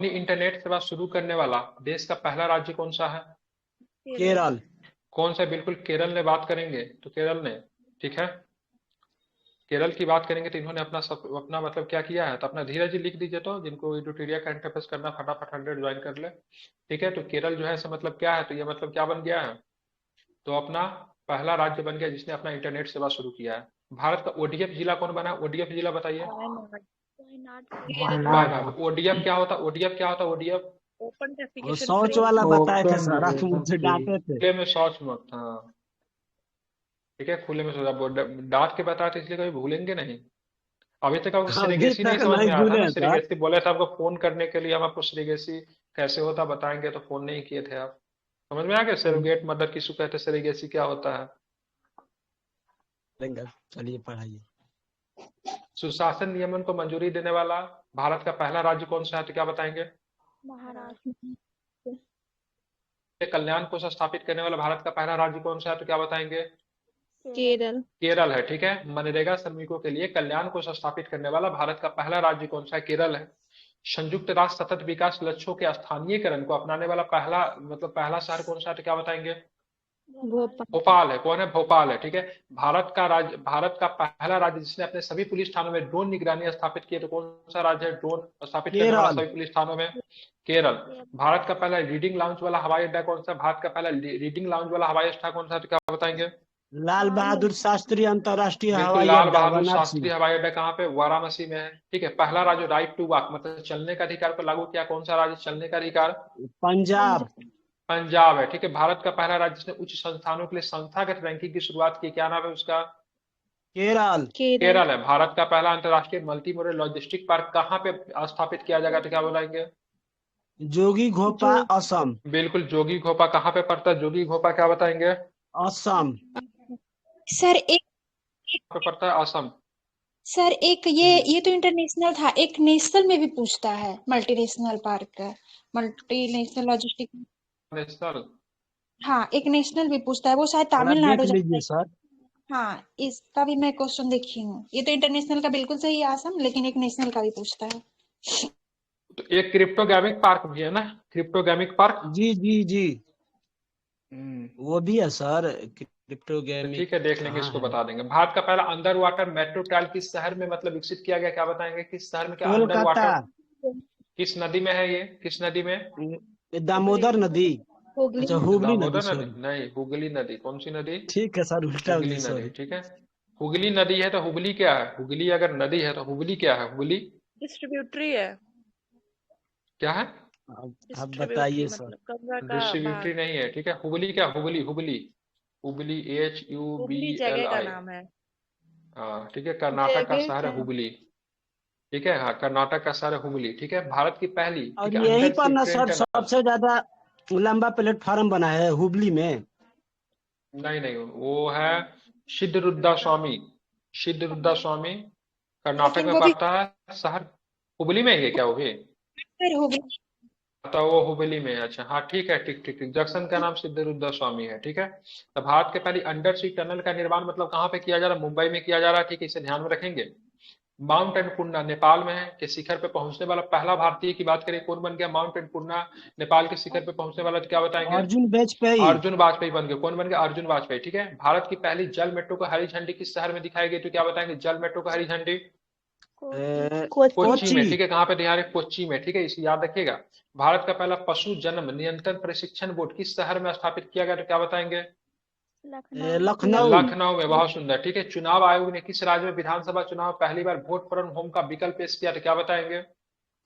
अपनी इंटरनेट सेवा शुरू करने वाला देश का पहला राज्य कौन सा है? केरल। केरल। कौन सा? बिल्कुल केरल ने बात करेंगे तो केरल ने, ठीक है, केरल की बात करेंगे तो इन्होंने अपना मतलब क्या किया है, तो अपना धीरज जी लिख दीजिए, तो जिनको एडुटेरिया करंट अफेयर्स करना फटाफट 100 ज्वाइन कर ले। ठीक है, तो केरल जो है इसका मतलब क्या है, तो ये मतलब क्या बन गया है, तो अपना पहला राज्य बन गया जिसने अपना इंटरनेट सेवा शुरू किया है। भारत का ओडीएफ जिला कौन बना? ओडीएफ जिला बताइए। वायनाड। वायनाड। ओडीएफ क्या होता? ओडीएफ क्या होता? ओडीएफ ओपन वो डेफिकेशन शौच फ्री। वाला बताए थे ओपन सर, आप डेफिनेशन मुझसे फ्री। डांटे थे। खुले में शौच मत, हाँ, ठीक है, खुले में शौच। अब डांट के बताया तो इसलिए कभी भूलेंगे नहीं। अभी तक आपको अभी सेरेगेसी नहीं तक समझ नहीं में आया था भूले ना? हैं सर। सेरेगेसी बोले थे आपको फोन करने के लिए, हम आपको सेरेगेसी कैसे होता बताएंगे, तो फोन नहीं किए थे आप। समझ में आ गया सेरोगेट मदर किसको कहते हैं, सेरेगेसी क्या होता है? चलिए पढ़ाइए। सुशासन नियमन को मंजूरी देने वाला भारत का पहला राज्य कौन सा है, तो क्या बताएंगे? महाराष्ट्र। कल्याण कोष स्थापित करने वाला भारत का पहला राज्य कौन सा है, तो क्या बताएंगे? केरल। केरल है, ठीक है। मनरेगा श्रमिकों के लिए कल्याण कोष स्थापित करने वाला भारत का पहला राज्य कौन सा है? केरल है। संयुक्त राष्ट्र सतत विकास लक्ष्यों के स्थानीयकरण को अपनाने वाला पहला मतलब पहला शहर कौन सा है, तो क्या बताएंगे? भोपाल। भोपाल है। कौन है? भोपाल है, ठीक है। भारत का पहला राज्य जिसने अपने सभी पुलिस थानों में ड्रोन निगरानी स्थापित की है, तो कौन सा राज्य है ड्रोन स्थापित करने वाला केरल। सभी पुलिस थानों में? केरल। भारत का पहला रीडिंग लाउंज वाला हवाई अड्डा कौन सा? भारत का पहला रीडिंग लाउंज वाला हवाई अड्डा कौन सा है, तो क्या बताएंगे? लाल बहादुर शास्त्री अंतर्राष्ट्रीय बिल्कुल, हवाई लाल अड्डा बहादुर वाराणसी। शास्त्री हवाई अड्डा कहाँ पे? वाराणसी में है, ठीक है। पहला राज्य राइट टू वॉक मतलब चलने का अधिकार को लागू किया, कौन सा राज्य चलने का अधिकार? पंजाब। पंजाब। पंजाब है, ठीक है। भारत का पहला राज्य जिसने उच्च संस्थानों के लिए संस्थागत रैंकिंग की शुरुआत की, क्या नाम है उसका? केरल। केरल। केरल है। भारत का पहला अंतर्राष्ट्रीय मल्टी मॉडल लॉजिस्टिक पार्क कहाँ पे स्थापित किया जाएगा, तो क्या बोलेंगे? जोगी घोपा जो असम। बिल्कुल, जोगी घोपा कहाँ पे पड़ता है? जोगी घोपा क्या बताएंगे? असम। सर एक कहाँ पे पड़ता है? असम। सर एक हम्म, ये तो इंटरनेशनल था, एक नेशनल में भी पूछता है, मल्टीनेशनल पार्क का, मल्टीनेशनल लॉजिस्टिक। नेशनल। हाँ, एक नेशनल भी पूछता है, वो शायद थोड़ा देख तमिलनाडु जाता लीजिए है। सर। हाँ, इसका भी मैं क्वेश्चन देखी हूँ। ये तो इंटरनेशनल का बिल्कुल सही है आसम, लेकिन एक नेशनल का भी पूछता है। तो एक क्रिप्टोगैमिक पार्क भी है ना, क्रिप्टोगैमिक पार्क। जी जी जी, हम्म, वो भी है सर। तो क्रिप्टोगेमिक ठीक है, देख लेंगे, कहाँ इसको है? बता देंगे। भारत का पहला अंडर वाटर मेट्रो ट्रायल किस शहर में मतलब विकसित किया गया, क्या बताएंगे? किस शहर में? क्या अंडर कोलकाता। वाटर किस नदी में है ये? किस नदी में? ये हुगली। दामोदर नदी। हुगली अच्छा, नदी। हुगली नदी, दामोदर नदी सॉरी। नहीं, हुगली नदी। कौन सी नदी? ठीक है सर, उल्टा हो हुगली गई, नदी, सॉरी। ठीक है। हुगली नदी है तो हुगली क्या है? हुगली अगर नदी है तो हुगली क्या है? हुगली डिस्ट्रीब्यूटरी है। क्या है? अब डिस्ट्रीब्यूटरी बताइए सर। मतलब गंगा का डिस्ट्रीब्यूटरी भाग। नहीं है, ठीक है। हुगली क्या? हुगली, हुगली, हुगली, HUBLI। हुगली जगह का नाम है। हाँ, ठीक है, कर्नाटक का जगह शहर है का। हुगली। ठीक है, हाँ, कर्नाटक का शहर है हुगली, ठीक है। भारत की पहली, ठीक और है, यहीं अंडर पर सी ना ट्रेन सर टनल। सबसे ज्यादा लंबा प्लेटफार्म बना है हुबली में। नहीं नहीं, वो है सिद्धरुद्धा स्वामी। सिद्धरुद्धा स्वामी कर्नाटक लेकिन में वो भी पड़ता है शहर। हुबली में ही है क्या वो भी? फिर होगी। तो वो हुबली में है, अच्छा, हाँ, ठीक है, ठीक ठीक ठीक। जंक्शन का नाम सिद्धरुद्धा स्वामी है, ठीक है। तो भारत के पहली अंडर सी टनल का निर्माण मतलब कहाँ पे किया जा रहा है? मुंबई में किया जा रहा है, ठीक है, इसे ध्यान में रखेंगे। माउंट अन्नपूर्णा नेपाल में है के शिखर पे पहुंचने वाला पहला भारतीय की बात करें, कौन बन गया माउंट अन्नपूर्णा नेपाल के शिखर पे पहुंचने वाला, तो क्या बताएंगे? अर्जुन वाजपेयी। अर्जुन वाजपेयी बन गए। कौन बन गया? अर्जुन वाजपेयी, ठीक है। भारत की पहली जल मेट्रो को हरी झंडी किस शहर में दिखाई गई, तो क्या बताएंगे? जल मेट्रो को हरी झंडी कोची। कोच्चि कोची। में, ठीक है। कहाँ पे ध्यान है? कोच्चि में, ठीक है, इसे याद रखिएगा। भारत का पहला पशु जन्म नियंत्रण प्रशिक्षण बोर्ड किस शहर में स्थापित किया गया, तो क्या बताएंगे? लखनऊ। लखनऊ। लखनऊ में, बहुत सुंदर, ठीक है। चुनाव आयोग ने किस राज्य में विधानसभा चुनाव पहली बार वोट फ्रॉम होम का विकल्प पेश किया, तो क्या बताएंगे?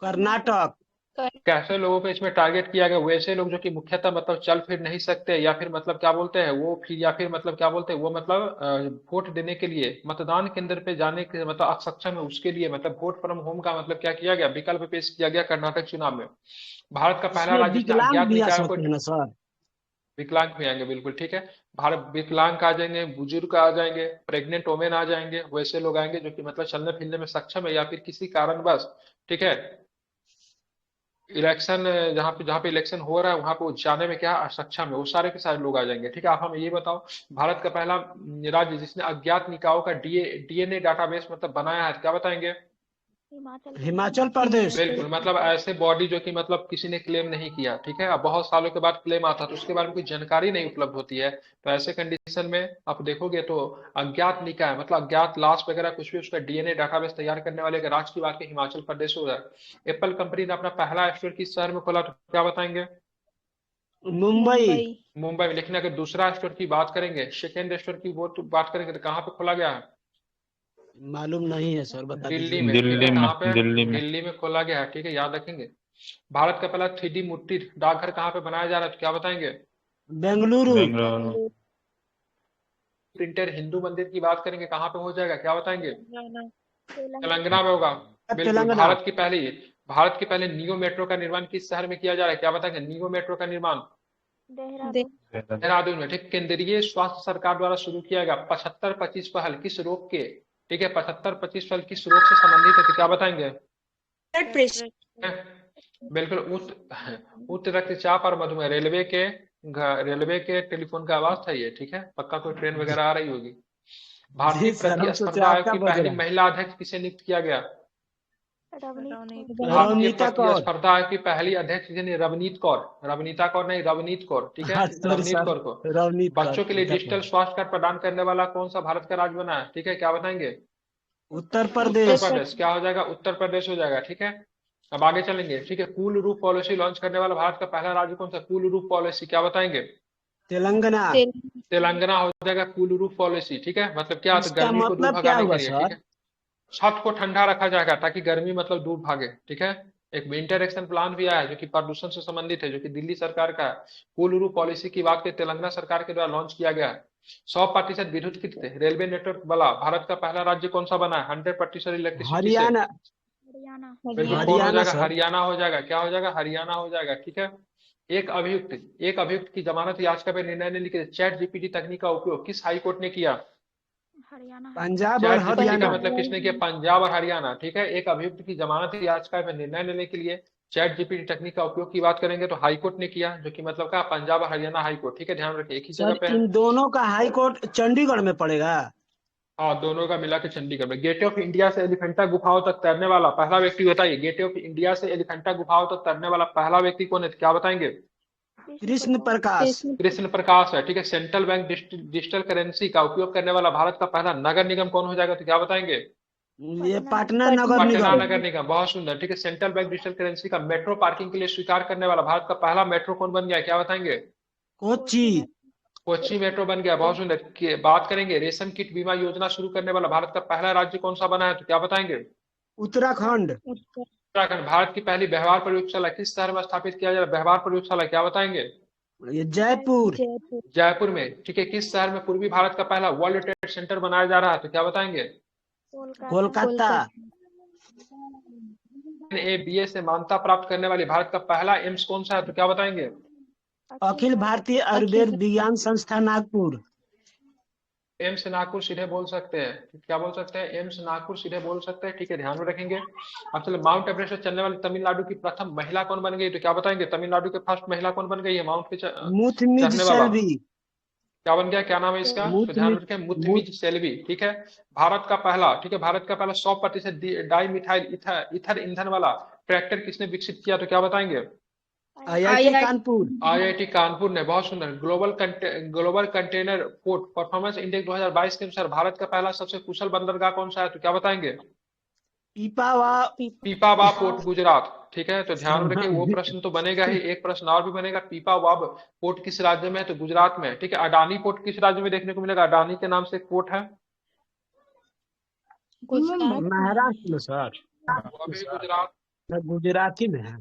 कर्नाटक। कर्नाटक। कैसे लोगों को इसमें टारगेट किया गया? वैसे लोग जो कि मुख्यतः मतलब चल फिर नहीं सकते, या फिर मतलब क्या बोलते हैं वो, फिर या फिर मतलब क्या बोलते हैं वो, मतलब वोट देने के लिए मतदान केंद्र पे जाने के मतलब अक्षम है, उसके लिए मतलब वोट फ्रॉम होम का मतलब क्या किया गया? विकल्प पेश किया गया कर्नाटक चुनाव में। भारत का पहला इसमें राज्य जिसने विकलांग अज्ञात भी आ निकायों को, सकते हैं ना सर? विकलांग भी आएंगे, बिल्कुल ठीक है। भारत विकलांग आ जाएंगे, बुजुर्ग आ जाएंगे, प्रेग्नेंट वोमेन आ जाएंगे, वैसे लोग आएंगे जो कि मतलब चलने फिरने में सक्षम है या फिर किसी कारणवश, ठीक है, इलेक्शन जहाँ पे इलेक्शन हो रहा है वहां पे जाने में क्या सक्षम है, वो सारे के सारे लोग आ जाएंगे, ठीक है। आप हमें ये बताओ, भारत का पहला राज्य जिसने अज्ञात निकायों का डीएनए डाटाबेस मतलब बनाया है, क्या बताएंगे? हिमाचल प्रदेश। बिल्कुल, मतलब ऐसे बॉडी जो कि मतलब किसी ने क्लेम नहीं किया, ठीक है, अब बहुत सालों के बाद क्लेम आता है तो उसके बारे में कोई जानकारी नहीं उपलब्ध होती है, तो ऐसे कंडीशन में आप देखोगे तो अज्ञात निकाय मतलब अज्ञात लाश वगैरह कुछ भी उसका डीएनए डाटाबेस तैयार करने वाले अगर राज्य की बात की हिमाचल प्रदेश हो जाए। एप्पल कंपनी ने अपना पहला स्टोर किस शहर में खोला, तो क्या बताएंगे? मुंबई। मुंबई में। लेकिन अगर दूसरा स्टोर की बात करेंगे, सेकेंड स्टोर की वो तो बात करेंगे तो कहाँ पे खोला गया है? मालूम नहीं है सर, बता दिल्ली दीजिए। में, ठीक है, कहाँ पे? दिल्ली में। दिल्ली में खोला गया है, ठीक है, याद रखेंगे। भारत का पहला 3D मूर्ति डाकघर कहाँ पे बनाया जा रहा है, तो क्या बताएंगे? बेंगलुरु। बेंगलुरु। प्रिंटेड हिंदू मंदिर की बात करेंगे कहाँ पे हो जाएगा, क्या बताएंगे? तेलंगाना में होगा। बिल्कुल। तेलंगाना। भारत की पहले नियो मेट्रो का निर्माण किस शहर में किया जा रहा है, क्या बताएंगे? नियो मेट्रो का निर्माण देहरादून में, ठीक। केंद्रीय स्वास्थ्य सरकार द्वारा शुरू किया गया 75-25 पहल किस रोग के, ठीक है, 75-25 पहल किस रोग से संबंधित है, तो क्या बताएंगे? Blood pressure. बिल्कुल। उच्च रक्तचाप और मधुमेह। रेलवे के टेलीफोन का आवाज था ये, ठीक है, पक्का कोई ट्रेन वगैरह आ रही होगी। भारतीय जी सर, हम सोचे प्रतिस्पर्धा आयोग आपका की बज पहली रहा है। महिला अध्यक्ष किसे नियुक्त किया गया? भारतीय रवनीता कौर। प्रतिस्पर्धा आयोग की पहली अध्यक्ष यानी रवनीत कौर, रवनीता कौर नहीं, रवनीत कौर, ठीक है, हाँ सॉरी रवनीत सर, कौर को। रवनीत कौर। बच्चों के लिए डिजिटल स्वास्थ्य कार्ड प्रदान करने वाला कौन सा भारत का राज्य बना है, ठीक है, क्या बताएंगे? उत्तर उत्तर प्रदेश। प्रदेश। क्या हो जाएगा? उत्तर प्रदेश हो जाएगा, ठीक है। अब आगे चलेंगे, ठीक है। कूल रूप पॉलिसी लॉन्च करने वाला भारत का पहला राज्य कौन सा? कूल रूप पॉलिसी, क्या बताएंगे? तेलंगाना। तेलंगाना हो जाएगा कूल रूप पॉलिसी, ठीक है, मतलब क्या? तो इसका गर्मी को दूर मतलब क्या भगाने हुआ के लिए, ठीक सर? है। छत को ठंडा रखा जाएगा ताकि गर्मी मतलब दूर भागे, ठीक है। एक विंटर एक्शन प्लान भी आया है जो कि प्रदूषण से संबंधित है, जो कि दिल्ली सरकार का है। कुल्लू पॉलिसी की बात करें, तेलंगाना सरकार के द्वारा लॉन्च किया गया है। 100% विद्युत रेलवे नेटवर्क वाला भारत का पहला राज्य कौन सा बना है 100% इलेक्ट्रिसिटी से? हरियाणा। बिल्कुल। कौन हो हरियाणा जाएगा? सर। हरियाणा हो जाएगा। क्या हो जाएगा? हरियाणा हो जाएगा, ठीक है। एक अभियुक्त की जमानत याचिका पर निर्णय लेने के लिए चैट जीपीटी तकनीक का उपयोग किस हाई कोर्ट ने किया? पंजाब और चैट जीपीटी का हरियाणा। मतलब किसने किया? पंजाब और हरियाणा, ठीक है। एक अभियुक्त की जमानत याचिका पर निर्णय लेने के लिए चैट जीपीटी तकनीक का उपयोग की बात करेंगे तो हाई कोर्ट ने किया, जो कि मतलब का पंजाब और हरियाणा हाई कोर्ट, ठीक है, ध्यान रखिए एक ही जगह सर पे है। इन दोनों का हाई कोर्ट चंडीगढ़ में पड़ेगा। हाँ, दोनों का मिला के चंडीगढ़ में। गेटवे ऑफ इंडिया से एलिफेंटा गुफाओं तक तैरने वाला पहला व्यक्ति बताइए। गेटवे ऑफ इंडिया से एलिफेंटा गुफाओं तक तैरने वाला पहला व्यक्ति कौन है, क्या बताएंगे? कृष्ण प्रकाश। कृष्ण प्रकाश है, ठीक है। सेंट्रल बैंक डिजिटल करेंसी का उपयोग करने वाला भारत का पहला नगर निगम कौन हो जाएगा, तो क्या बताएंगे? ये पटना नगर पटना निगम। नगर निगम, बहुत सुंदर, ठीक है। सेंट्रल बैंक डिजिटल करेंसी का मेट्रो पार्किंग के लिए स्वीकार करने वाला भारत का पहला मेट्रो कौन बन गया, क्या बताएंगे? कोच्चि। कोच्चि मेट्रो बन गया, बहुत सुंदर। बात करेंगे रेशम कीट बीमा योजना शुरू करने वाला भारत का पहला राज्य कौन सा बना है, तो क्या बताएंगे? उत्तराखंड। उत्तराखंड। भारत की पहली व्यवहार प्रयोगशाला किस शहर में स्थापित किया जाए? व्यवहार प्रयोगशाला, क्या बताएंगे? ये जयपुर। जयपुर में, ठीक है। किस शहर में पूर्वी भारत का पहला वर्ल्ड ट्रेड सेंटर बनाया जा रहा है, तो क्या बताएंगे? कोलकाता। NABA से मान्यता प्राप्त करने वाली भारत का पहला एम्स कौन सा है, तो क्या बताएंगे? अखिल भारतीय आयुर्वेद विज्ञान संस्थान नागपुर। एम्स नागपुर सीधे बोल सकते हैं, क्या बोल सकते हैं? एम्स नागपुर सीधे बोल सकते हैं, ठीक है, ध्यान में रखेंगे। अब चलो, माउंट एवरेस्ट पर चलने वाली तमिलनाडु की प्रथम महिला कौन बन गई, तो क्या बताएंगे? तमिलनाडु के फर्स्ट महिला कौन बन गई है माउंट पे मुथमिज चढ़ने वाला? सेल्वी। क्या बन गया? क्या नाम है इसका? तो ध्यान रखें, मुथमिज सेल्वी, ठीक है। भारत का पहला, ठीक है, भारत का पहला 100% डाई मिथाइल ईथर ईंधन वाला ट्रैक्टर किसने विकसित किया, तो क्या बताएंगे? IIT कानपुर। IIT कानपुर ने, बहुत सुंदर। Global container port performance index 2022 के अनुसार भारत का पहला सबसे कुशल बंदरगाह कौन सा है, तो क्या बताएंगे? पीपावाव पोर्ट, गुजरात, ठीक है। तो ध्यान रखें, वो प्रश्न तो बनेगा ही, एक प्रश्न और भी बनेगा। पीपावाव पोर्ट किस राज्य में है, तो गुजरात में, ठीक है। अडानी पोर्ट किस राज्य में देखने को मिलेगा? अडानी के नाम से एक पोर्ट है, महाराष्ट्र में सर। वो भी गुजरात। गुजराती में है।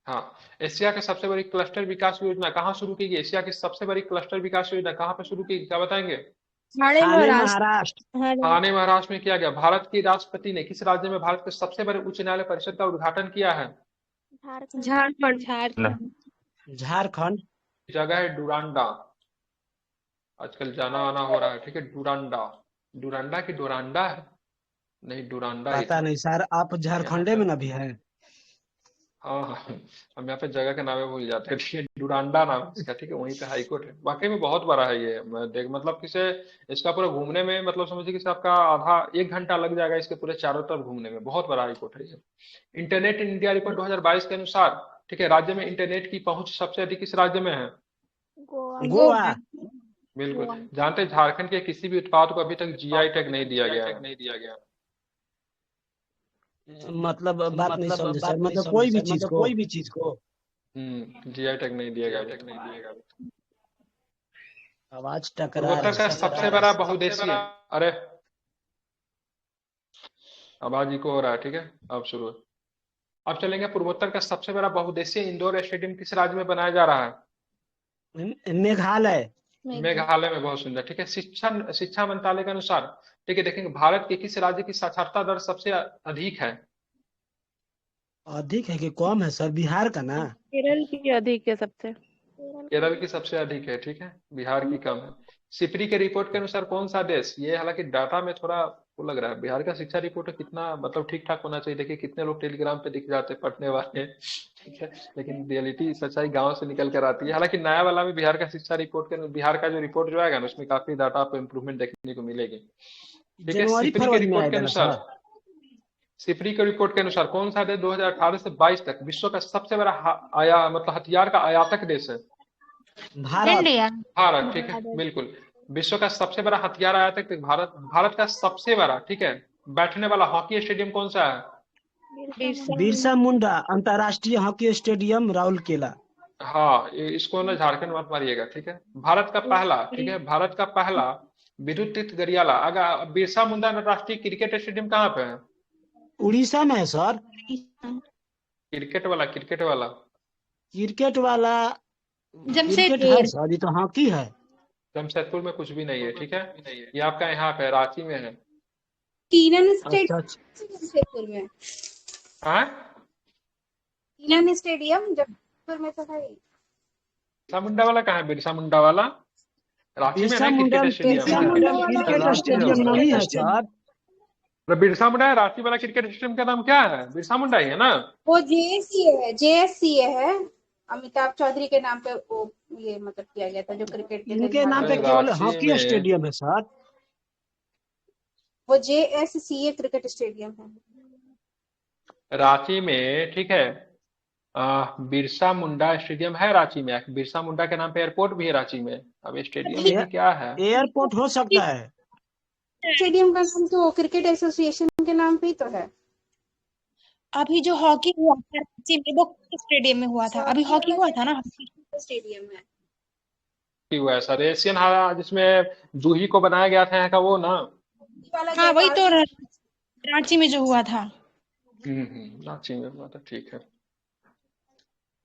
हाँ। एशिया के सबसे बड़ी क्लस्टर विकास योजना कहाँ शुरू की गई? एशिया की सबसे बड़ी क्लस्टर विकास योजना कहाँ पे शुरू की गई, क्या बताएंगे? ठाणे महाराष्ट्र। ठाणे महाराष्ट्र में किया गया। भारत के राष्ट्रपति ने किस राज्य में भारत के सबसे बड़े उच्च न्यायालय परिषद का उद्घाटन किया है? झारखंड। जगह है डुरांडा, आजकल जाना आना हो रहा है, ठीक है। डुरांडा, डुरांडा की डोरांडा है, नहीं डुरांडा ही पता था। नहीं सर, आप झारखंड में ना भी है। हाँ हाँ, हम यहाँ पे जगह के नामे भूल जाते हैं। ठीक है, डुरांडा नाम है इसका, ठीक है, वहीं पे हाई कोर्ट है। वाकई में बहुत बड़ा है ये, मैं देख मतलब किसे इसका पूरा घूमने में मतलब समझिए कि आपका आधा 1 घंटा लग जाएगा इसके पूरे चारों तरफ घूमने में, बहुत बड़ा हाई कोर्ट है ये। इंटरनेट इन इंडिया रिपोर्ट 2022 के अनुसार, ठीक है, राज्य में इंटरनेट की पहुंच सबसे अधिक किस राज्य में है? गोवा गोवा। बिल्कुल। जानते हैं झारखंड के किसी भी उत्पाद को अभी तक जीआई टैग नहीं दिया गया है। मतलब बात नहीं समझे सर, मतलब कोई भी चीज को। जीआई टैग नहीं दिया गया अभी तक। आवाज टकरा पूर्वोत्तर का सबसे बड़ा बहुउद्देशीय, अरे आवाज इको हो रहा है, ठीक है, अब शुरू है। अब चलेंगे, पूर्वोत्तर का सबसे बड़ा बहुउद्देशीय इंडोर स्टेडियम किस राज्य में बनाया जा रहा है? मेघालय। मेघालय में, बहुत सुंदर, ठीक है। शिक्षा मंत्रालय के अनुसार, ठीक है, देखेंगे भारत के किस राज्य की साक्षरता दर सबसे अधिक है? अधिक है कि कम है सर? बिहार का ना? केरल की अधिक है सबसे। केरल की सबसे अधिक है, ठीक है, बिहार की कम है। सिपरी के रिपोर्ट के अनुसार कौन सा देश, ये हालांकि डाटा में थोड़ा वो लग रहा है, बिहार का शिक्षा रिपोर्ट कितना मतलब ठीक ठाक होना चाहिए। देखिए कितने लोग टेलीग्राम पे दिख जाते हैं पढ़ने वाले, ठीक है, लेकिन रियलिटी सच्चाई गांव से निकल कर आती है। हालांकि नया वाला में बिहार का शिक्षा रिपोर्ट के, बिहार का जो रिपोर्ट जो आएगा ना, उसमें काफी डाटा आपको इम्प्रूवमेंट देखने को मिलेगी, ठीक है। जनवरी सिपरी के फरवरी में रिपोर्ट के आएगा ना अनुसार, सर? सिपरी के रिपोर्ट के अनुसार कौन सा देश 2018 से 22 तक विश्व का सबसे बड़ा मतलब हथियार का आयातक देश है? भारत। इंडिया। भारत, ठीक है, बिल्कुल। विश्व का सबसे बड़ा हथियार आयातक भारत, भारत का सबसे बड़ा, ठीक है, बैठने वाला हॉकी स्टेडियम कौन सा है? बिरसा मुंडा अंतर्राष्ट्रीय हॉकी स्टेडियम राउरकेला। हाँ, इसको ना झारखंड मत मारिएगा, ठीक है। भारत का पहला, ठीक है, भारत का पहला विद्युत तीर्थ गरियाला, अगर बिरसा मुंडा अंतर्राष्ट्रीय क्रिकेट स्टेडियम कहाँ पे है? उड़ीसा में है सर। क्रिकेट वाला क्रिकेट वाला क्रिकेट है जमशेदपुर। सर, ये तो हॉकी है। जमशेदपुर में कुछ भी नहीं है, ठीक है, ये आपका यहाँ पे रांची में है। कीनन अच्छा अच्छा। स्टेडियम जमशेदपुर में। हाँ, कीनन स्टेडियम जमशेदपुर में तो है। बिरसा मुंडा वाला कहाँ है? बिरसा मुंडा वाला रांची में बिरसा है, मुंडा क्रिकेट स्टेडियम क्रिकेट स्टेडियम नहीं है सर। तो बिरसा मुंडा है, रांची वाला क्रिकेट स्टेडियम का नाम क्या है? बिरसा मुंडा ही है ना? वो जेएससीए है। अमिताभ चौधरी के नाम पे वो ये मतलब किया गया था, जो क्रिकेट के इनके नाम पे अरे केवल रांची हॉकी में, स्टेडियम है सर। वो जेएससीए क्रिकेट स्टेडियम है। रांची में, ठीक है, बिरसा मुंडा स्टेडियम है रांची में। बिरसा मुंडा के नाम पे एयरपोर्ट भी है रांची में। अब ये स्टेडियम है कि क्या है? एयरपोर्ट हो सकता है। स्टेडियम का नाम तो क्रिकेट एसोसिएशन के नाम पे ही तो है। अभी जो हॉकी हुआ था रांची में वो किस स्टेडियम में हुआ था? अभी हॉकी हुआ था ना। स्टेडियम है। कि हुआ है सर, एशियन हारा जिसमें जूही को बनाया गया था यहाँ का, वो ना? हाँ वही तो रांची में जो हुआ था। रांची में हुआ था, ठीक है।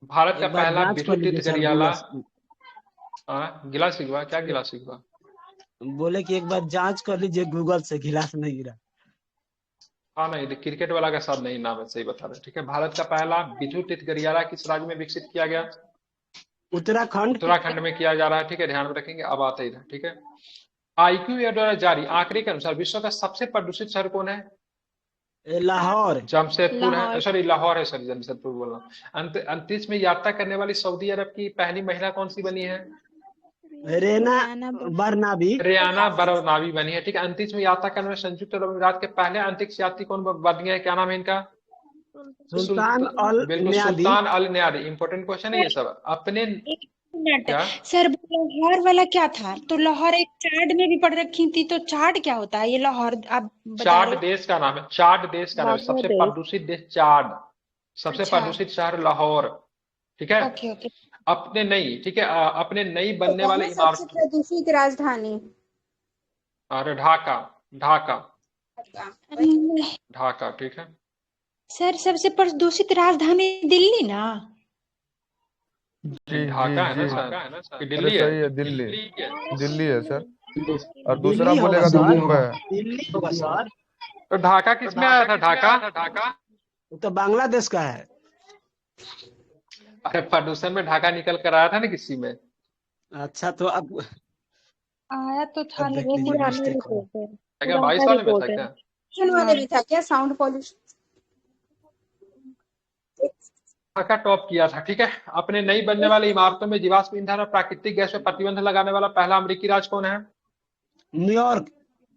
भारत का एक बार पहला जांच कर विद्युत लीजिए तीर्थ सर गरियाला, गूगल गिलास लिखवा, क्या गिलास लिखवा? से। बोले कि एक बार जांच कर लीजिए गूगल से, गिलास नहीं गिरा। हाँ नहीं, क्रिकेट वाला का साथ नहीं नाम है, सही बता रहे, ठीक है। भारत का पहला विद्युत तीर्थ गरियाला किस राज्य में विकसित किया गया? उत्तराखंड। उत्तराखंड में किया जा रहा है, ठीक है, ध्यान में रखेंगे। अब आते हैं इधर, ठीक है। आईक्यू द्वारा जारी आंकड़े के अनुसार विश्व का सबसे प्रदूषित शहर कौन है? लाहौर। जमशेदपुर है, सॉरी लाहौर है, सॉरी जमशेदपुर बोल रहा हूँ। अंतरिक्ष में यात्रा करने वाली सऊदी अरब की पहली महिला कौन सी बनी है? रेना बरनाबी। रियाना बरनावी बनी है, ठीक है। अंतरिक्ष में यात्रा करने में संयुक्त अरब अमीरात के पहले अंतरिक्ष यात्री कौन बन गए, क्या नाम है इनका? सुल्तान अल बिल्कुल, न्यादी। सुल्तान अल न्यादी। इंपॉर्टेंट क्वेश्चन है ये सब अपने। एक मिनट क्या? सर, लाहौर वाला क्या था? तो लाहौर एक चार्ट में भी पढ़ रखी थी, तो चार्ट क्या होता है ये लाहौर आप बता चाड रहे? देश का नाम है, चाड देश का नाम है, सबसे प्रदूषित देश चाड, सबसे अच्छा। प्रदूषित शहर लाहौर, ठीक है। Okay okay. अपने नई, ठीक है, अपने नई बनने वाले सबसे इमारत, प्रदूषित राजधानी अरे ढाका, ढाका, ढाका, ठीक है। सर सबसे प्रदूषित राजधानी दिल्ली ना? जी ढाका है ना जी सर, कि अरे दिल्ली सही है? है, दिल्ली दिल्ली है सर। और दिल्ली दूसरा होगा बोलेगा तो सर। मुंबई है। दिल्ली होगा सर। तो ढाका किस में आया था? ढाका वो तो बांग्लादेश का है। अरे प्रदूषण में ढाका निकल कर आया था ना किसी में। अच्छा तो अब आया तो था देख लेकिन लीजिए पुरानी मिस्टेक हो। रिपोर्ट है। क्या 22 वाले में था क्या? वाले भी था क्या? साउंड पॉल्यूशन का टॉप किया था, ठीक है। अपने नई बनने वाली इमारतों में जीवाश्म ईंधन और प्राकृतिक गैस पर प्रतिबंध लगाने वाला पहला अमेरिकी राज्य कौन है? न्यूयॉर्क।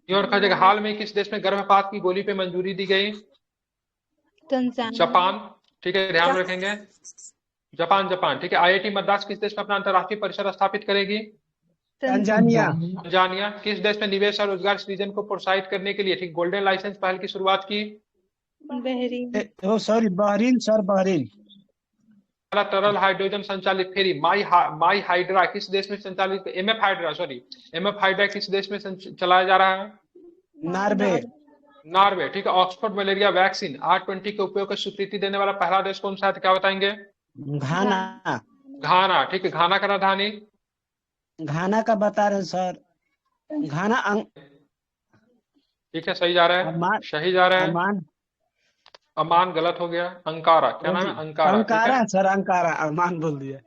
न्यूयॉर्क हर जगह। हाल में किस देश में गर्भपात की गोली पे मंजूरी दी गई? जापान, ठीक है, ध्यान रखेंगे। जापान, ठीक है। आईआईटी मद्रास किस देश में अपना अंतर्राष्ट्रीय परिसर स्थापित करेगी? तंजानिया। तंजानिया। किस देश में निवेश और रोजगार सृजन को प्रोत्साहित करने के लिए, ठीक, गोल्डन लाइसेंस पहल की शुरुआत की? Bahrain. Sorry, Bahrain sir, Bahrain. पहला तरल हाइड्रोजन संचालित फेरी माई हाइड्रा किस देश में संचालित, एमएफ हाइड्रा किस देश में चलाया जा रहा है? नॉर्वे, ठीक है। ऑक्सफोर्ड मलेरिया वैक्सीन R20 के उपयोग को स्वीकृति देने वाला पहला देश कौन सा है, क्या बताएंगे? घाना, ठीक है। घाना का राजधानी? घाना का बता रहे हैं सर, घाना ठीक है, सही जा रहा है, सही जा रहा है। अमान गलत हो गया। अंकारा, क्या नाम है? अंकारा सर, अंकारा, अमान बोल दिया।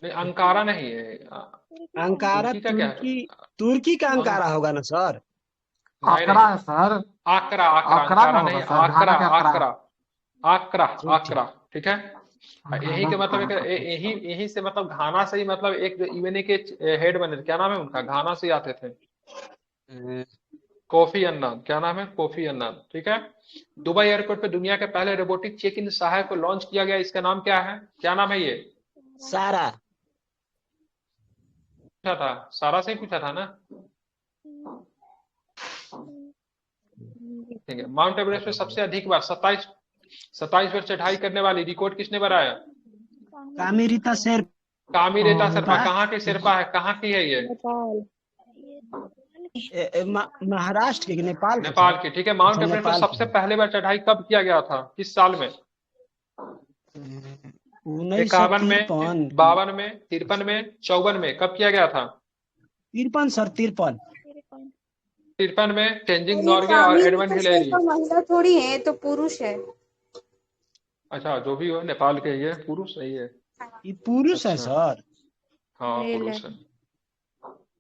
नहीं, अंकारा नहीं है। अंकारा तुर्की का अंकारा होगा ना सर? आकरा है सर। आकरा आकरा नहीं, आकरा, ठीक है। यही के मतलब यही से मतलब घाना से ही मतलब एक जो यूएनए के हेड बने थे, क्या नाम है उनका? घाना से ही आते थे, कोफी अन्नान। क्या नाम है? कोफी अन्नान, ठीक है। दुबई एयरपोर्ट पे दुनिया के पहले रोबोटिक चेक इन सहायक को लॉन्च किया गया, इसका नाम क्या है? क्या नाम है ये? सारा। पूछा था, सारा से ही पूछा था ना, ठीक है। माउंट एवरेस्ट पे सबसे अधिक बार 27 बार चढ़ाई करने वाली रिकॉर्ड किसने बनाया? कामिरीता शेरपा। कहाँ के शेरपा है, कहाँ की है ये? महाराष्ट्र के, नेपाल की, ठीक है। माउंट एवरेस्ट पर सबसे पहले बार चढ़ाई कब किया गया था, किस साल में? 51 में, 52 में, 53 में, 54 में, कब किया गया था? 53 सर, 53 में तेंजिंग नॉर्गे और एडमंड हिलेरी। महिला थोड़ी है, तो पुरुष है। अच्छा, जो भी हो, नेपाल के ये पुरुष नहीं है, ये पुरुष है सर। हाँ, पुरुष है।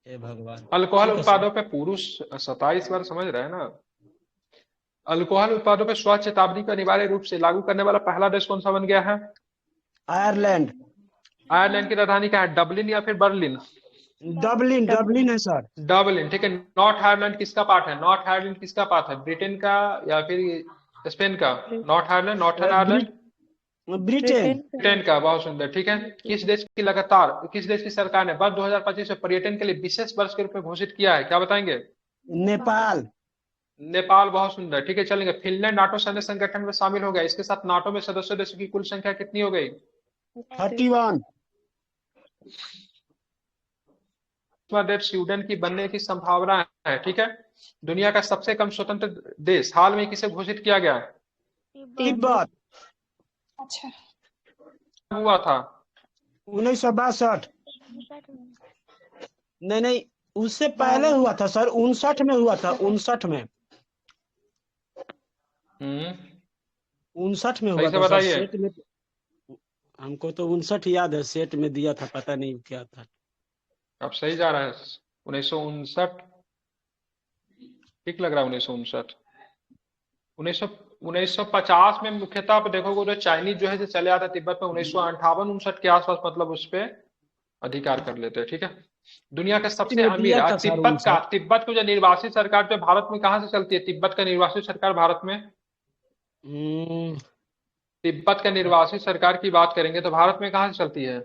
हे भगवान। अल्कोहल उत्पादों पे पुरुष 27 बार, समझ रहे हैं ना? अल्कोहल उत्पादों पे स्वच्छ चेतावनी को अनिवार्य रूप से लागू करने वाला पहला देश कौन सा बन गया है? आयरलैंड की राजधानी क्या है? डबलिन या फिर बर्लिन? डबलिन है सर। डबलिन, ठीक है। नॉर्थ आयरलैंड किसका पार्ट है? नॉर्थ आयरलैंड किसका पार्ट है? ब्रिटेन का या फिर स्पेन का? नॉर्थ आयरलैंड ब्रिटेन का। बहुत सुंदर, ठीक है। किस देश की सरकार ने वर्ष 2025 में पर्यटन के लिए विशेष वर्ष के रूप में घोषित किया है, क्या बताएंगे? नेपाल। बहुत सुंदर, ठीक है। चलेंगे। फिनलैंड नाटो सैन्य संगठन में शामिल हो गया, इसके साथ नाटो में सदस्य देशों की कुल संख्या कितनी हो गई? 31। देश स्वीडन की बनने की संभावना है, ठीक है। दुनिया का सबसे कम स्वतंत्र देश हाल में किसे घोषित किया गया? तिब्बत। अच्छा, हुआ था 1962। नहीं, उससे पहले हुआ था सर, 59 में हुआ था, 59 में। 59 में हुआ था सर, सेट में। हमको तो 59 याद है, सेट में दिया था, पता नहीं क्या था। अब सही जा रहा है। 1959 ठीक लग रहा है। 1950 में मुख्यतः आप देखोगे तो चाइनीज जो है जो चले आता तिब्बत में 1958-59 के आसपास, मतलब उस पे अधिकार कर लेते हैं, ठीक है। दुनिया का सबसे अमीर तिब्बत को जो निर्वासित सरकार जो भारत में कहाँ से चलती है? तिब्बत का निर्वासित सरकार भारत में, तिब्बत का निर्वासित सरकार की बात करेंगे तो भारत में कहाँ से चलती है?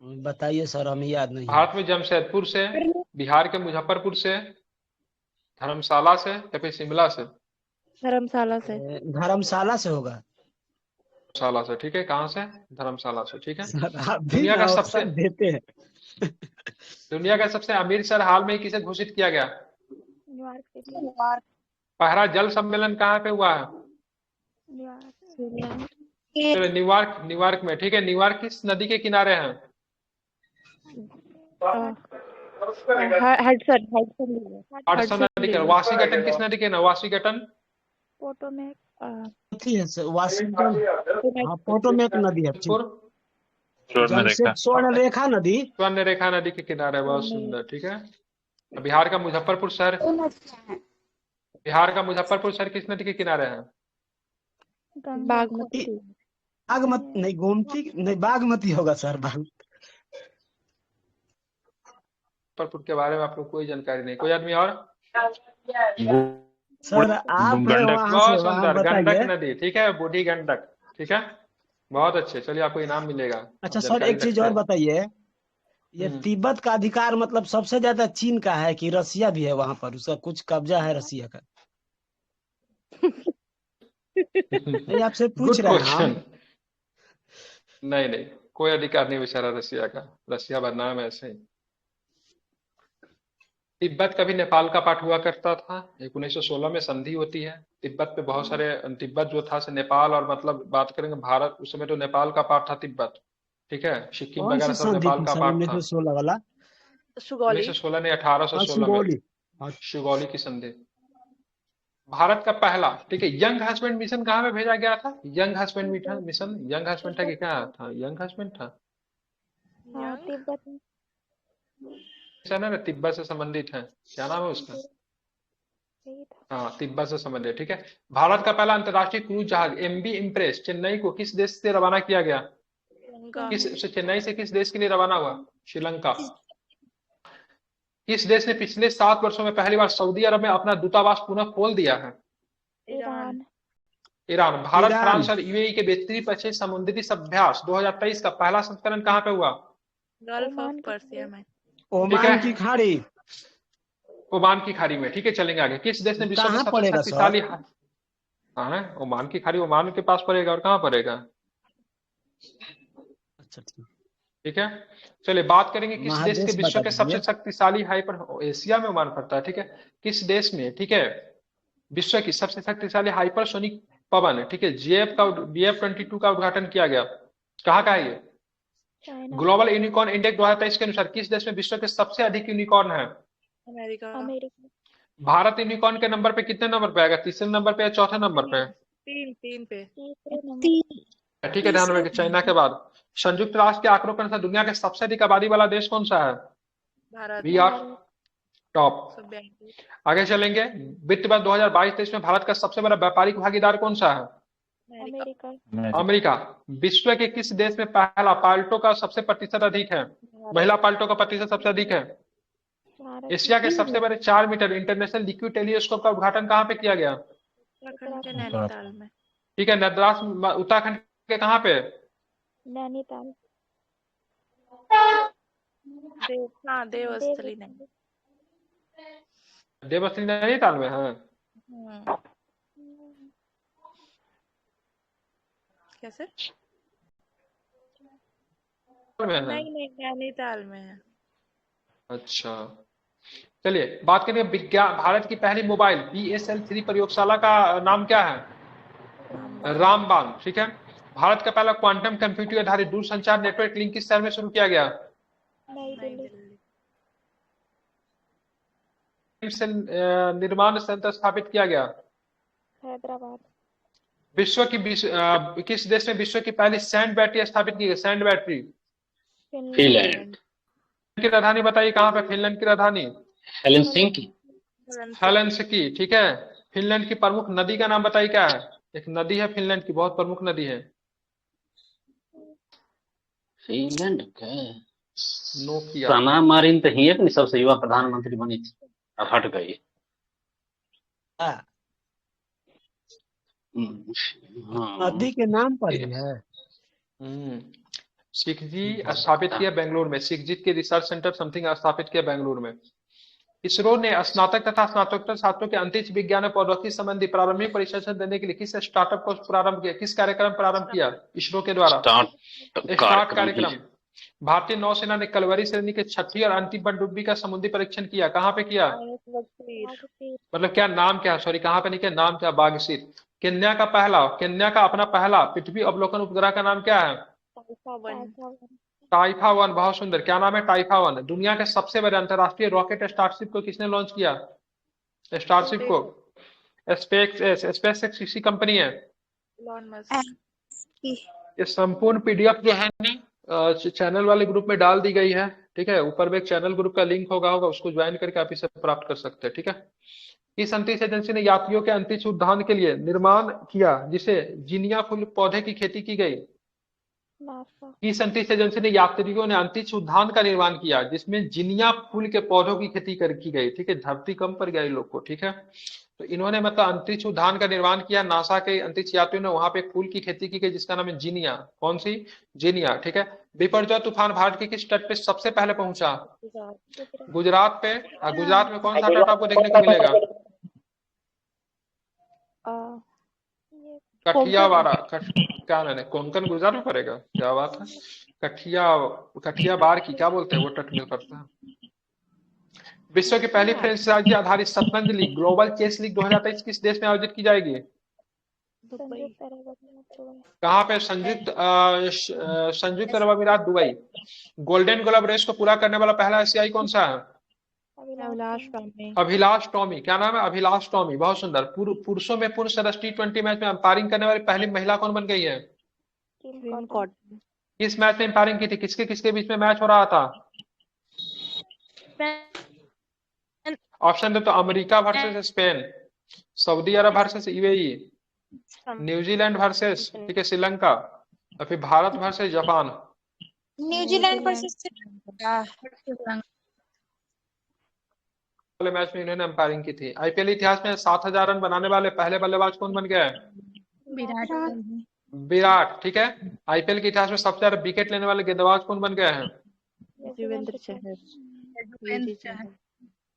बताइए सर, हमें याद नहीं। भारत में जमशेदपुर से, बिहार के मुजफ्फरपुर से, धर्मशाला से या फिर शिमला से? धर्मशाला से होगा। धर्मशाला से, ठीक है। कहाँ से? धर्मशाला से, ठीक है। दुनिया का सबसे देते हैं। दुनिया का सबसे अमीर शहर हाल में किसे घोषित किया गया? न्यूयॉर्क। पहला जल सम्मेलन कहाँ पे हुआ है? न्यूयॉर्क में, ठीक है। न्यूयॉर्क किस नदी के किनारे है? हडसन नदी के। वाशिंगटन किस नदी के ना? वाशिंगटन पोटोमेक नदी है। स्वर्ण रेखा नदी के किनारे। बहुत सुंदर, ठीक है। बिहार का मुजफ्फरपुर शहर किस नदी के किनारे है? बागमती। बागमती नहीं, गोमती नहीं, बागमती होगा सर। मुजफ्फरपुर के बारे में आपको कोई जानकारी नहीं, कोई आदमी और? सर आप हैं गंडक। वहां से, बहुत वहां सुंदर, गंडक बताइए। नदी, ठीक है, बूढ़ी गंडक, ठीक है, बहुत अच्छे। चलिए आपको इनाम मिलेगा, अच्छा आप सर, जानकारी एक चीज रखते और हैं। बताइए, ये हम्म। तिब्बत का अधिकार मतलब सबसे ज्यादा चीन का है कि रसिया भी है वहां पर, उसका कुछ कब्जा है रसिया का? नहीं, आपसे पूछ गुड रहे हैं हम। क्वेश्चन। नहीं नहीं, कोई अधिकार नहीं बेचारा रसिया का, रसिया बदनाम है ऐसे ही। तिब्बत कभी नेपाल का पार्ट हुआ करता था, 1916 में संधि होती है। तिब्बत पे बहुत सारे, तिब्बत जो था से नेपाल, और मतलब बात करेंगे भारत, उस समय तो नेपाल का पार्ट था तिब्बत, ठीक है, सिक्किम कौन वगैरह सी सब संधि नेपाल थी का सर पार्ट था। 1916 वाला? सुगौली। 1916 नहीं, 1816 में सुगौली। सुगौली की संधि। भारत का पहला, ठीक है, यंग हस्बैंड मिशन कहाँ पे भेजा गया था? Young husband mission, young husband था कि क्या था? यंग हस्बैंड था हाँ, यंग तिब्बत में मिशन है ना, तिब्बत से संबंधित है, क्या नाम है उसका? यही था। हाँ, तिब्बत से संबंधित, ठीक है। भारत का पहला अंतर्राष्ट्रीय क्रूज जहाज MV इम्प्रेस चेन्नई को किस देश से रवाना किया गया? श्रीलंका। चेन्नई से किस देश के लिए रवाना हुआ? श्रीलंका। किस देश ने पिछले 7 वर्षों में पहली बार सऊदी अरब में अपना दूतावास पुनः खोल दिया है? Iran. Iran. Bharat, Iran. France और UAE के द्विपक्षीय समुद्री अभ्यास 2023 का पहला संस्करण कहाँ पे हुआ? गल्फ ओमान ऑफ की पर्सिया में। ठीक ओमान है, की खाड़ी। ओमान की खाड़ी में, ठीक है। चलेंगे आगे। किस देश ने विश्व में कहाँ सबसे पड़ेगा शक्तिशाली सर? हाँ, ओमान की खाड़ी ओमान के पास पड़ेगा, और कहाँ पड़ेगा? अच्छा ठीक। ठीक है, चलिए बात करेंगे किस देश के महादेश विश्व बता के सबसे दीजिए। शक्तिशाली हाइपर, एशिया में ओमान पड़ता है, ठीक है। किस देश में, ठीक है, विश्व की सबसे शक्तिशाली हाइपरसोनिक पवन, ठीक है, BF-22 का उद्घाटन किया गया? कहाँ का है ये? चाइना। ग्लोबल यूनिकॉर्न इंडेक्स 2023 के अनुसार किस देश में विश्व के सबसे अधिक यूनिकॉर्न है? अमेरिका। अमेरिका। भारत यूनिकॉर्न के नंबर पे कितने नंबर पे आएगा? तीसरे नंबर पे या चौथे नंबर पे? तीन पे। तीसरे नंबर। ठीक है, ध्यान रखिए। चाइना के बाद संयुक्त राष्ट्र के आंकड़ों के अनुसार दुनिया के सबसे अधिक आबादी वाला देश कौन सा है? भारत। We are top. 142। आगे चलेंगे। वित्त वर्ष 2022-23 में भारत का सबसे बड़ा व्यापारिक भागीदार कौन सा है? अमेरिका। अमेरिका। अमेरिका। विश्व के किस देश में पहला पाल्टो का सबसे प्रतिशत अधिक है? महिला पाल्टो का प्रतिशत सबसे अधिक है? भारत। एशिया के सबसे बड़े 4 मीटर इंटरनेशनल लिक्विड टेलीस्कोप का उद्घाटन कहाँ पे किया गया? उत्तराखंड के नैनीताल में। ठीक है, उत्तराखंड के कहाँ पे? नैनीताल। देवस्थली नहीं। देवस्थली नैनीताल में है। कैसे? में है। नहीं, नैनीताल में है। अच्छा, चलिए बात करें विज्ञान। भारत की पहली मोबाइल BSL-3 प्रयोगशाला का नाम क्या है? रामबान, ठीक है। भारत का पहला क्वांटम कंप्यूटिंग आधारित दूरसंचार नेटवर्क लिंक किस शहर में शुरू किया गया? नई दिल्ली। निर्माण संयंत्र स्थापित किया गया? हैदराबाद। विश्व की किस देश में विश्व की पहली सैंड बैटरी स्थापित की गई? Sand battery? फिनलैंड। की राजधानी बताइए, कहाँ पे फिनलैंड की राजधानी? हेलसिंकी, ठीक है। फिनलैंड की प्रमुख नदी का नाम बताइए, क्या है? एक नदी है फिनलैंड की, बहुत प्रमुख नदी है। फिनलैंड के नोकिया। सना मारिन तो ही अपनी सबसे युवा प्रधानमंत्री बनी थी, अब हट गई। हाँ, हाँ। नदी के नाम पर ही है। सिखजी स्थापित किया बेंगलुरु में, सिखजीत के रिसर्च सेंटर समथिंग स्थापित किया बेंगलुरु में। इसरो ने स्नातक तथा स्नातकोत्तर छात्रों के अंतरिक्ष विज्ञान और प्रौद्योगिकी संबंधी प्रारंभिक प्रशिक्षण देने के लिए किस स्टार्टअप को प्रारंभ किया? किस कार्यक्रम प्रारंभ किया इसरो के द्वारा? स्टार्ट कार्यक्रम। भारतीय नौसेना ने कलवरी श्रेणी के 6ठी और अंतिम पनडुब्बी का समुद्री परीक्षण किया, कहाँ पे किया? मतलब क्या नाम क्या? सॉरी, कहाँ पे नहीं किया, नाम क्या? बागसीर। केन्या का अपना पहला पृथ्वी अवलोकन उपग्रह का नाम क्या है? टाइफा 1। बहुत सुंदर, क्या नाम है? टाइफा 1। दुनिया के सबसे बड़े अंतरराष्ट्रीय रॉकेट स्टारशिप को किसने लॉन्च किया? स्टारशिप को स्पेस एक्स किसी कंपनी है? ये संपूर्ण PDF जो है ना चैनल वाले ग्रुप में डाल दी गई है, ठीक है। ऊपर में एक चैनल ग्रुप का लिंक होगा, उसको ज्वाइन करके आप इसे प्राप्त कर सकते हैं, ठीक है। इस अंतरिक्ष एजेंसी ने यात्रियों के अंतरिक्ष उद्यान के लिए निर्माण किया जिसे जिनिया फूल पौधे की खेती की गई? नासा किस अंतरिक्ष एजेंसी ने यात्रियों ने अंतरिक्ष उद्यान का निर्माण किया जिसमें जिनिया फूल के पौधों की खेती की गई? ठीक है, धरती कम पड़ गया इन लोग को। ठीक है, तो इन्होंने मतलब अंतरिक्ष उद्यान का निर्माण किया, नासा के अंतरिक्ष यात्रियों ने वहां पे फूल की खेती की गई जिसका नाम है जिनिया। कौन सी? जिनिया। ठीक है, बिपरजॉय तूफान भारत के किस तट पे सबसे पहले पहुंचा? गुजरात गुजरात पे। गुजरात में कौन सा तट आपको देखने को मिलेगा? ये कठियावाड़ा। क्या नाम है? कोंकण गुजरात में पड़ेगा? क्या बात है। कठियावाड़ की क्या बोलते हैं वो तट में पड़ता है। विश्व की पहली फ्रेंचाइजी आधारित शतरंज लीग ग्लोबल चेस लीग 2023 किस देश में आयोजित की जाएगी? संयुक्त अरब अमीरात दुबई कहाँ पे? संयुक्त अरब अमीरात दुबई। गोल्डन ग्लोब रेस को पूरा करने वाला पहला एशियाई कौन सा है? अभिलाष टॉमी। अभिलाष टॉमी। क्या नाम है? अभिलाष टॉमी। बहुत सुंदर। पुरुषों में पुरुष T20 मैच में अंपायरिंग करने वाली पहली महिला कौन बन गई है? किम कॉटन कॉटन। किस मैच में अंपायरिंग की थी? किसके किसके बीच में मैच हो रहा था? ऑप्शन दे तो अमेरिका वर्सेस स्पेन, सऊदी अरब वर्सेस यूएई, न्यूजीलैंड वर्सेस ठीक है श्रीलंका, और फिर Bharat versus Japan. New Zealand versus वाले मैच में इन्होंने अंपायरिंग की थी। आईपीएल इतिहास में 7,000 रन बनाने वाले पहले बल्लेबाज कौन बन गया है? विराट। ठीक है, आईपीएल के इतिहास में सबसे ज्यादा विकेट लेने वाले गेंदबाज कौन बन गए हैं? युजवेंद्र चहल।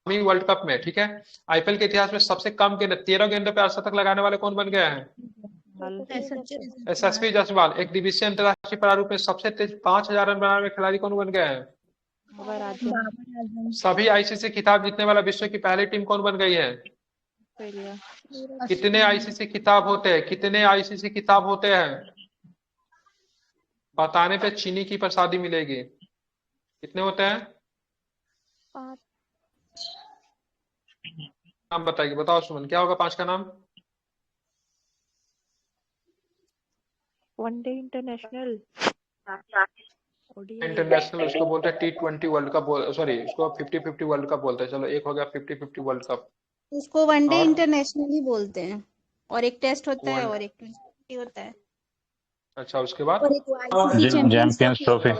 वर्ल्ड कप में। ठीक है, आईपीएल के इतिहास में सबसे कम गेंद 13 गेंदों पर अर्धशतक लगाने वाले कौन बन गए हैं? यशस्वी जायसवाल। एक दिवसीय अंतरराष्ट्रीय प्रारूप में सबसे तेज 5,000 रन बनाने वाले खिलाड़ी कौन बन गए हैं? सभी आईसीसी खिताब जीतने वाला विश्व की पहली टीम कौन बन गई है? कितने आईसीसी खिताब होते हैं? कितने आईसीसी खिताब होते हैं? बताने पे चीनी की प्रसादी मिलेगी। कितने होते हैं? 5 नाम बताइए। बताओ सुमन, क्या होगा 5 का नाम? वनडे इंटरनेशनल, इंटरनेशनल उसको बोलते हैं T20 वर्ल्ड कप, सॉरी उसको 50-50 वर्ल्ड कप बोलते हैं। चलो एक हो गया 50-50 वर्ल्ड कप। उसको वनडे और? इंटरनेशनल ही बोलते हैं, और एक टेस्ट होता है वन- और एक T20 होता है, अच्छा उसके बाद और एक आईसीसी चैंपियंस ट्रॉफी।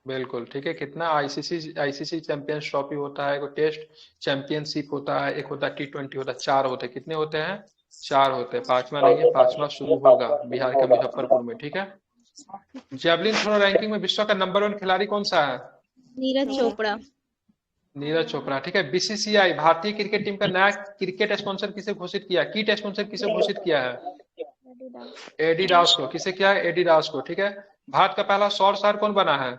बिल्कुल ठीक है। कितना आईसीसी चैंपियंस ट्रॉफी होता है, एक टेस्ट चैंपियनशिप होता है, एक होता है T20 होता है। 4 होते हैं। कितने होते हैं? 4 होते हैं। 5वां नहीं है, 5वां शुरू होगा बिहार के मुजफ्फरपुर में। ठीक है, जेवलिन थ्रो रैंकिंग में विश्व का नंबर 1 खिलाड़ी कौन सा है? नीरज चोपड़ा। नीरज चोपड़ा। ठीक है, बीसीसीआई भारतीय क्रिकेट टीम का नया क्रिकेट स्पॉन्सर किसे घोषित किया? किट स्पॉन्सर किसे घोषित किया है? एडिडास को। किसे किया है? एडिडास को। ठीक है, भारत का पहला सौर शहर कौन बना है?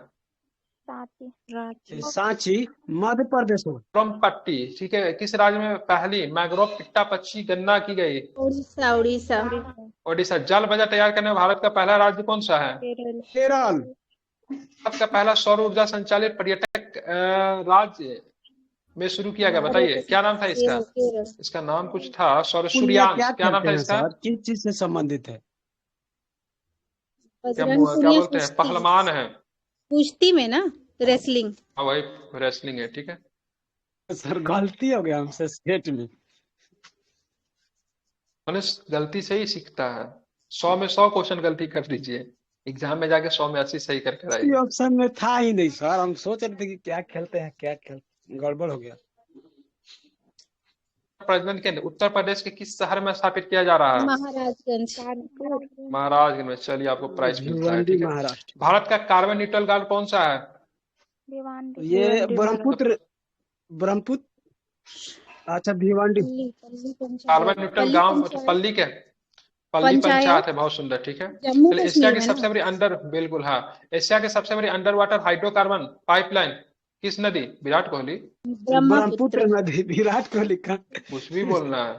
सांची मध्य प्रदेश में। पट्टी। ठीक है, किस राज्य में पहली मैंग्रोव पिट्टा पक्षी गणना की गई? उड़ीसा। उड़ीसा। ओडिशा। जल बजट तैयार करने में भारत का पहला राज्य कौन सा है? केरल। भारत का पहला सौर ऊर्जा संचालित पर्यटक राज्य में शुरू किया गया, बताइए क्या नाम था इसका? इसका नाम कुछ था सूर्यांश। क्या नाम था इसका? किस चीज से संबंधित है? क्या बोलते हैं? पहलवान है। कुश्ती में ना, रेसलिंग। हाँ वही रेसलिंग है। ठीक है सर गलती हो गया हमसे स्टेट में। मनुष्य गलती से ही सीखता है। 100 में 100 क्वेश्चन गलती कर दीजिए, एग्जाम में जाके 100 में 80 सही करके आइए। ऑप्शन में था ही नहीं सर, हम सोच रहे थे कि क्या खेलते हैं, क्या खेलते, गड़बड़ हो गया। प्रजनन केंद्र उत्तर प्रदेश के किस शहर में स्थापित किया जा रहा है? महाराजगंज। महाराजगंज में। चलिए आपको प्राइज मिलता है। ठीक है, महाराष्ट्र। भारत का कार्बन न्यूट्रल गार्ड कौन सा है? ये ब्रह्मपुत्र। अच्छा भिवंडी। कार्बन न्यूट्रल गांव पल्ली के पल्ली पंचायत है। बहुत सुंदर। ठीक है, एशिया की सबसे बड़ी बिल्कुल हाँ, एशिया की सबसे बड़ी अंडर वाटर हाइड्रोकार्बन पाइपलाइन किस नदी? विराट कोहली। ब्रह्मपुत्र नदी। विराट कोहली का कुछ भी बोलना है।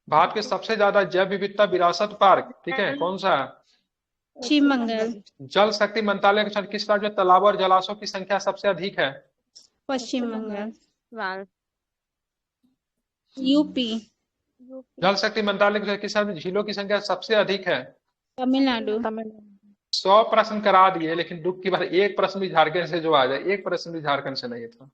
भारत के सबसे ज्यादा जैव विविधता विरासत पार्क ठीक है कौन सा है? पश्चिम बंगाल। जल शक्ति मंत्रालय के अनुसार किस राज्य में तालाबों और जलाशयों की संख्या सबसे अधिक है? पश्चिम बंगाल। यूपी। जल शक्ति मंत्रालय के अनुसार किस राज्य में झीलों की संख्या सबसे अधिक है? तमिलनाडु। 100 प्रश्न करा दिए, लेकिन दुख की बात एक प्रश्न भी झारखंड से जो आ जाए, एक प्रश्न भी झारखंड से नहीं था।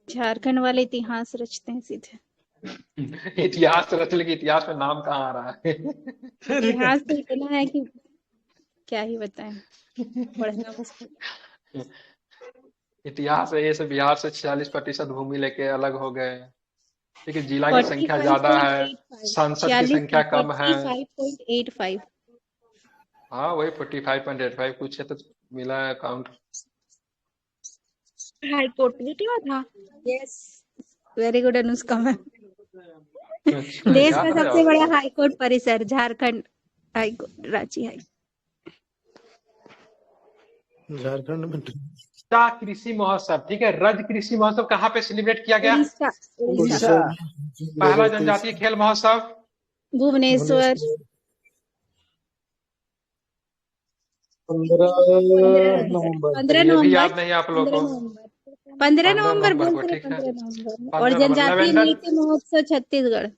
झारखंड वाले इतिहास रचते हैं सीधे। इतिहास रच लेकिन इतिहास में नाम कहाँ आ रहा है? इतिहास तो इतना है कि क्या ही बताएं, पढ़ना मुश्किल। इतिहास है ये सब, बिहार से 46% भूमि लेके अलग हो गए। ठीक है, जिला की संख्या ज्यादा है, 45.85 सांसद की संख्या कम है। 45.85 हाँ वही 45.85 कुछ है तो मिला है अकाउंट। हाई कोर्ट जीता था। Yes, very good Anushka ma'am. अच्छा, देश याद का है सबसे बड़ा आपको? हाई कोर्ट परिसर Jharkhand high court, Ranchi high. Jharkhand में रज कृषि महोत्सव, ठीक है, रज कृषि महोत्सव कहाँ पे सेलिब्रेट किया गया? उड़ीसा, उड़ीसा। पहला जनजातीय खेल महोत्सव भुवनेश्वर। 15 नवंबर। 15 ये भी नवंबर याद नहीं आप लोग को? 15 नवंबर 15 नवंबर को, बोलते हैं, ठीक है। 15 नवंबर। 15 और नवंबर जनजातीय लवेंडर, नृत्य महोत्सव छत्तीसगढ़,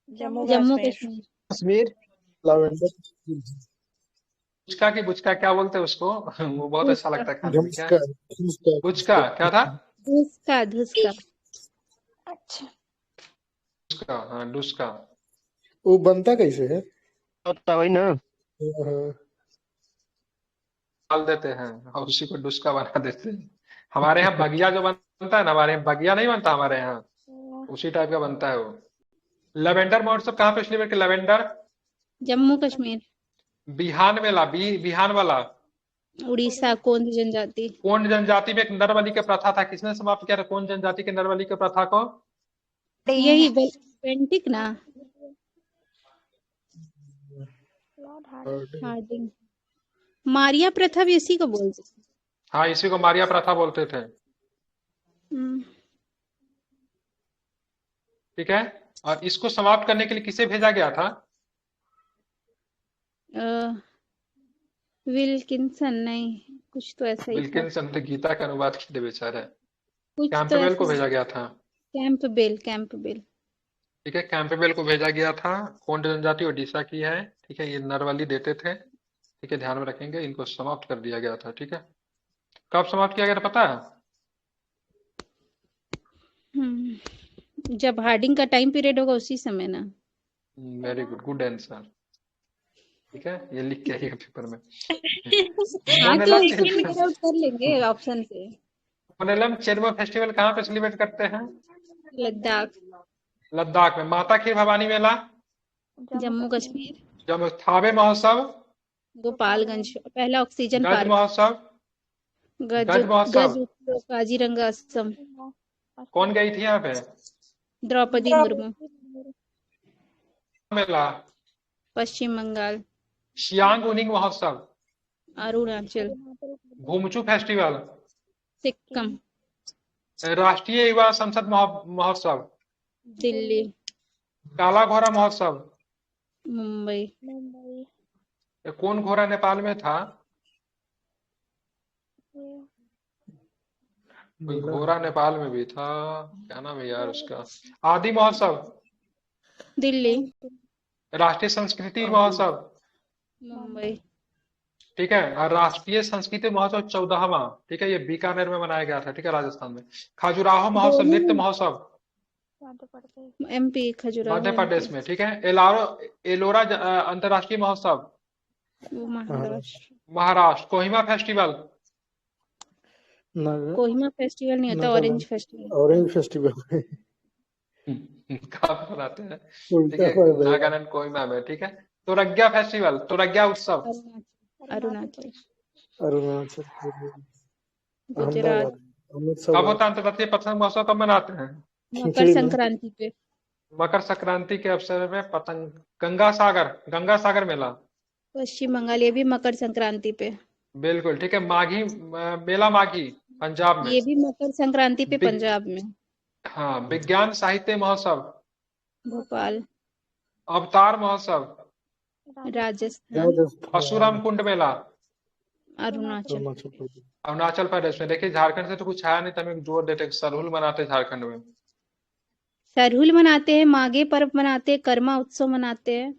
जम्मू कश्मीर। कश्मीर। लवेंडर बुचका की बुचका क्या बोलते हैं उसको? वो बहुत अच्छा लगता है खाने में। क्या झुमका बुचका क्या था? धुसका, धुसका। अच्छा, डुस्का, हाँ डुस्का। वो बनता कैसे है? होता वही ना। हाँ, डाल देते हैं और उसी को डुस्का बना देते हैं। हमारे यहाँ बगिया जो बनता है ना, हमारे यहाँ बगिया नहीं बनता हमारे यहाँ, उसी टाइप का बनता है वो। लवेंडर महोत्सव कहाँ पे सेलिब्रेट किया? लवेंडर जम्मू कश्मीर। बिहान मेला, बिहान वाला। उड़ीसा, कोंड जनजाति। कौन जनजाति में एक नरबलि का प्रथा था, किसने समाप्त किया था कौन जनजाति के नरबलि की प्रथा को? यही पेंटिक ना, हार्डिंग। मारिया प्रथा भी इसी को बोलते हैं। हाँ इसी को मारिया प्रथा बोलते थे। ठीक है, और इसको समाप्त करने के लिए किसे भेजा गया था? विल्किंसन, नहीं कुछ तो ऐसा ही था। विल्किंसन ने गीता का अनुवाद किए थे बेचारे। कुछ तो कैंपबेल को ऐसा, भेजा गया था। Campbell, Campbell. ठीक है, कैंपबेल को भेजा गया था। कौन जनजाति उड़ीसा की है। ठीक है, ये नरबली देते थे। ठीक है, ध्यान में रखेंगे, इनको समाप्त कर दिया गया था। ठीक है, कब समाप्त किया गया था पता है? जब हार्डिंग का टाइम पीरियड होगा उसी समय ना। Very good, good answer. ठीक है, ये लिख के आइएगा पेपर में। हाँ तो इसमें भी आउट कर लेंगे ऑप्शन से। मोनेलम चेरमो फेस्टिवल कहाँ पे सेलिब्रेट करते हैं? लद्दाख। लद्दाख में। माता खीर भवानी मेला जम्मू कश्मीर। जब थावे महोत्सव गोपालगंज। पहला ऑक्सीजन गज पार्क। महोत्सव गज महोत्सव उत्सव काजीरंगा असम। कौन गई थी यहाँ पे? द्रौपदी मुर्मू। मेला पश्चिम बंगाल। शियांग उनिंग महोत्सव अरुणाचल। भूमचू फेस्टिवल सिक्किम। राष्ट्रीय युवा संसद महोत्सव दिल्ली। काला घोड़ा महोत्सव मुंबई। ये कौन घोड़ा नेपाल में था? कोई घोड़ा नेपाल में भी था, क्या नाम है यार उसका? आदि महोत्सव दिल्ली। राष्ट्रीय संस्कृति महोत्सव मुंबई। ठीक है, और राष्ट्रीय संस्कृति महोत्सव 14वां, ठीक है, ये बीकानेर में मनाया गया था। ठीक है, राजस्थान में। खजुराहो महोत्सव नृत्य महोत्सव एमपी, खजुराहो मध्य प्रदेश MP। में। ठीक है, एलोरा अंतर्राष्ट्रीय महोत्सव वो महाराष्ट्र। महाराष्ट्र। कोहिमा फेस्टिवल कोहिमा फेस्टिवल नहीं होता, ऑरेंज फेस्टिवल। ऑरेंज फेस्टिवल कहाँ मनाते हैं? ठीक उल्टा है, पड़ रहा है। नागालैंड कोहिमा में। ठीक है, तुरग्या फेस्टिवल, तुरग्या उत्सव अरुणाचल। अरुणाचल गुजरात। कब होता है अंतर्राष्ट्रीय पतंग महोत्सव? कब मनाते हैं? मकर संक्रांति पे। मकर संक्रांति के अवसर में पतंग। गंगा सागर मेला पश्चिम बंगाल, ये भी मकर संक्रांति पे। बिल्कुल ठीक है। माघी मेला माघी पंजाब में। ये भी मकर संक्रांति पे पंजाब में। हाँ, विज्ञान साहित्य महोत्सव भोपाल। अवतार महोत्सव राजस्थान। परशुराम कुंड मेला अरुणाचल प्रदेश में। देखिए झारखंड से तो कुछ आया नहीं, तो हम एक जोर देते सरहुल मनाते झारखंड में। सरहुल मनाते हैं, माघे पर्व मनाते हैं, कर्मा उत्सव मनाते हैं।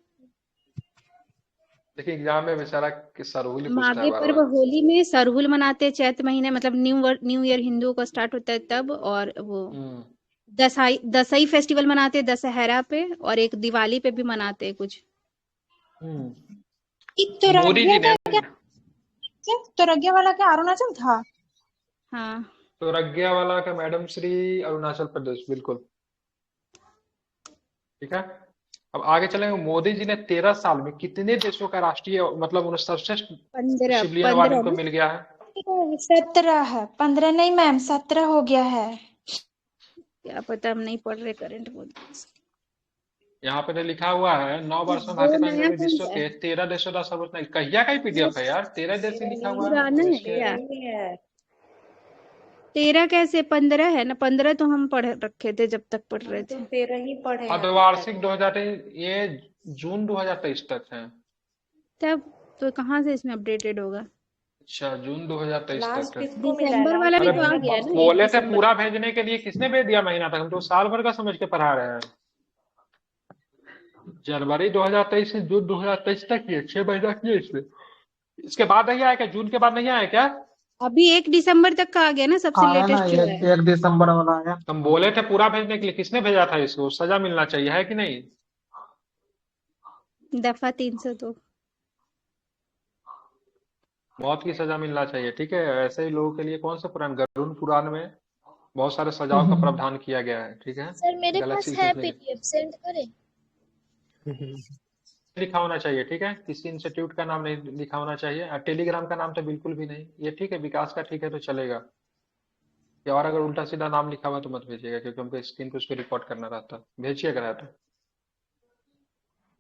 देखिए एग्जाम में बेचारा कि सरहुल ही पूछता है माघे बार पर्व बार। होली में, सरहुल मनाते हैं चैत महीने, मतलब न्यू ईयर हिंदुओं का स्टार्ट होता है तब। और वो दसई फेस्टिवल मनाते हैं दशहरा पे, और एक दिवाली पे भी मनाते हैं कुछ। मोदी जी ने तुरग्या वाला क्या अरुणाचल था? हाँ, तुरग्या वाला का मैडम श्री अरुणाचल प्रदेश, बिल्कुल ठीक है। अब आगे चलेंगे। मोदी जी ने 13 साल में कितने देशों का राष्ट्रीय मतलब उन्हें सर्वश्रेष्ठ 15 सिविलियन अवार्ड 15 इनको मिल गया है? 17 है, 15 नहीं मैम, 17 हो गया है। क्या पता, हम नहीं पढ़ रहे करंट मोदी। यहाँ पे तो लिखा हुआ है 9 वर्ष में वो भारतीय नया पाएंगे विश्व कौन सा के 13 देशों का सर्वोच्च कहिया का ही पीडीएफ है यार, 13 देश ही लिखा हुआ है। पुराना है इसके क्या? 13 कैसे, 15 है ना, 15 तो हम पढ़ रखे थे जब तक पढ़ रहे थे। 13 ही पढ़े हैं। अर्धवार्षिक 2023, ये जून 2023 तक है। तब तो कहाँ से इसमें अपडेटेड होगा? अच्छा, जून 2023 लास्ट तक है। किसको मिला है? दिसंबर वाला भी अरे तो आ गया ना। बोले थे पूरा भेजने के लिए, किसने भेज दिया महीना तक? हम तो साल भर का समझ के पढ़ा रहे हैं। जनवरी 2023 से जून 2023 तक ही 6 महीना की है इसमें। इसके बाद नहीं आया क्या? जून के बाद नहीं आया क्या? अभी 1 दिसंबर तक का आ गया ना, सबसे आया ना, लेटेस्ट जो है। 1 दिसंबर वाला आया। हम बोले थे पूरा भेजने के लिए, किसने भेजा था इसको? सजा मिलना चाहिए, है कि नहीं? दफा 302। मौत की सजा मिलना चाहिए, ठीक है। ऐसे ही लोगों के लिए कौन सा पुराण, गरुड़ पुराण में बहुत सारे सजाओं का प्रावधान किया गया है, ठीक है। सर मेरे पास गैलेक्सी है सीखने के पीडीएफ, सेंड करें? लिखा होना चाहिए, ठीक है। किसी इंस्टीट्यूट का नाम नहीं लिखा होना चाहिए, और टेलीग्राम का नाम तो बिल्कुल भी नहीं। ये ठीक है, विकास का ठीक है तो चलेगा। या और अगर उल्टा सीधा नाम लिखा हुआ तो मत भेजिएगा, क्योंकि हमको स्क्रीन पे उसको रिकॉर्ड करना रहता है। भेजिएगा रहता है।